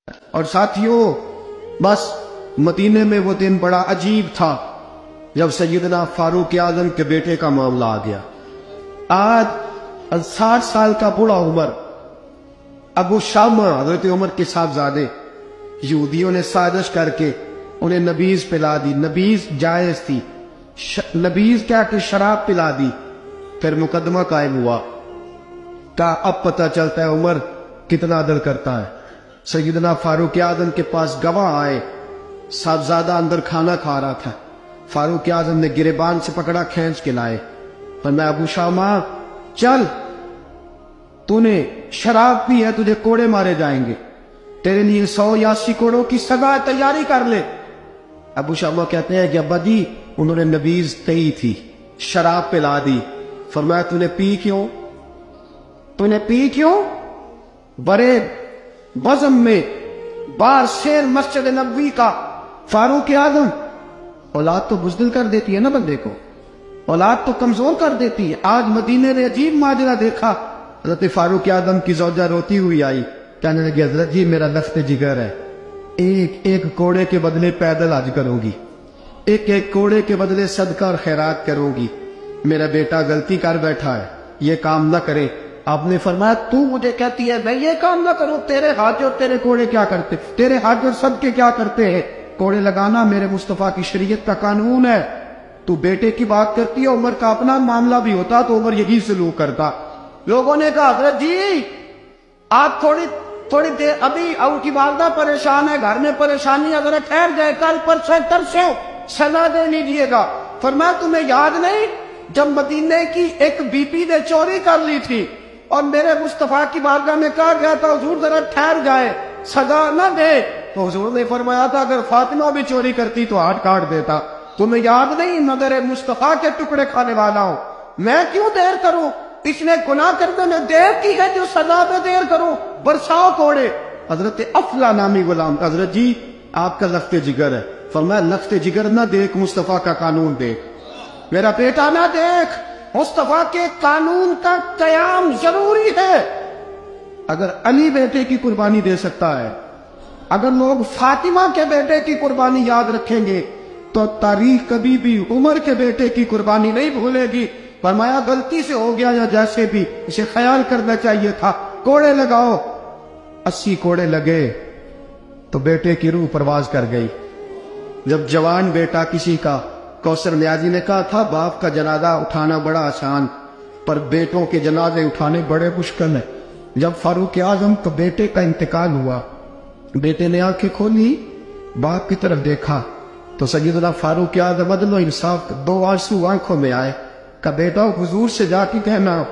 اور ساتھیوں، بس مدینے میں وہ دن بڑا عجیب تھا جب سیدنا فاروق اعظم کے بیٹے کا معاملہ آ گیا۔ آج 60 سال کا بوڑھا عمر ابو شامہ حضرت عمر کے صاحبزادے، یہودیوں نے سازش کر کے انہیں نبیذ پلا دی۔ نبیذ جائز تھی، نبیذ کیا کہ شراب پلا دی۔ پھر مقدمہ قائم ہوا، کہا اب پتہ چلتا ہے عمر کتنا عدل کرتا ہے۔ سیدنا فاروق اعظم کے پاس گواہ آئے، صاحبزادہ اندر کھانا کھا رہا تھا، فاروق اعظم نے گریبان سے پکڑا، کھینچ کے لائے، فرمایا ابو شامہ چل، تو نے شراب پی ہے، تجھے کوڑے مارے جائیں گے، تیرے لیے 100 یا 80 کوڑوں کی سزا تیاری کر لے۔ ابو شامہ کہتے ہیں کہ ابا جی انہوں نے نبیذ تئی تھی، شراب پلا دی۔ فرمایا تو نے پی کیوں؟ تو نے پی کیوں؟ بڑے بزم میں بار شیر مسجد نبوی کا فاروق اعظم، اولاد تو بزدل کر دیتی ہے نا بندے کو، اولاد تو کمزور کر دیتی ہے۔ آج مدینے نے عجیب ماجرا دیکھا، حضرت فاروق اعظم کی زوجہ روتی ہوئی آئی، کہنے لگی حضرت جی میرا لخت جگر ہے، ایک کوڑے کے بدلے پیدل حج کروں گی، ایک کوڑے کے بدلے صدقہ اور خیرات کروں گی، میرا بیٹا غلطی کر بیٹھا ہے، یہ کام نہ کرے۔ آپ نے فرمایا تو مجھے کہتی ہے میں یہ کام نہ کروں؟ تیرے حج اور تیرے کوڑے کیا کرتے؟ تیرے حج اور صدقے کیا کرتے ہیں؟ کوڑے لگانا میرے مصطفیٰ کی شریعت کا قانون ہے۔ تو بیٹے کی بات کرتی ہے، عمر کا اپنا معاملہ بھی ہوتا تو عمر یہی سلوک کرتا۔ لوگوں نے کہا حضرت جی آپ تھوڑی دیر، ابھی ان کی والدہ پریشان ہے، گھر میں پریشانی، حضرت ٹھہر جائے، کل پرسوں ترسوں سزا دے لیجیے گا۔ فرمایا تمہیں یاد نہیں جب مدینے کی ایک بی پی نے چوری کر لی تھی اور میرے مصطفیٰ کی بارگاہ میں کہا گیا تھا حضور ذرا ٹھہر جائے، سزا نہ دے، تو حضور نے فرمایا تھا اگر فاطمہ بھی چوری کرتی تو ہاتھ کاٹ دیتا۔ تمہیں یاد نہیں نظر مصطفیٰ کے ٹکڑے کھانے والا ہوں، میں کیوں دیر کروں؟ اس نے گناہ کرتے نے دیر کی ہے، جو سزا پہ دیر کروں، برساؤ کوڑے۔ حضرت افلا نامی غلام، حضرت جی آپ کا لخت جگر ہے۔ فرمایا لخت جگر نہ دیکھ، مصطفیٰ کا قانون دیکھ، میرا بیٹا نہ دیکھ، مصطفیٰ کے قانون کا قیام ضروری ہے۔ اگر علی بیٹے کی قربانی دے سکتا ہے، اگر لوگ فاطمہ کے بیٹے کی قربانی یاد رکھیں گے تو تاریخ کبھی بھی عمر کے بیٹے کی قربانی نہیں بھولے گی۔ فرمایا غلطی سے ہو گیا یا جیسے بھی، اسے خیال کرنا چاہیے تھا، کوڑے لگاؤ۔ 80 کوڑے لگے تو بیٹے کی روح پرواز کر گئی۔ جب جوان بیٹا کسی کا، کوثر نیازی نے کہا تھا باپ کا جنازہ اٹھانا بڑا آسان، پر بیٹوں کے جنازے اٹھانے بڑے مشکل ہیں۔ جب فاروق اعظم کا بیٹے کا انتقال ہوا، بیٹے نے آنکھیں کھولی، باپ کی طرف دیکھا تو سیدنا فاروق اعظم عدل و انصاف، 2 آنسو آنکھوں میں آئے، کہ بیٹا حضور سے جا کے کہنا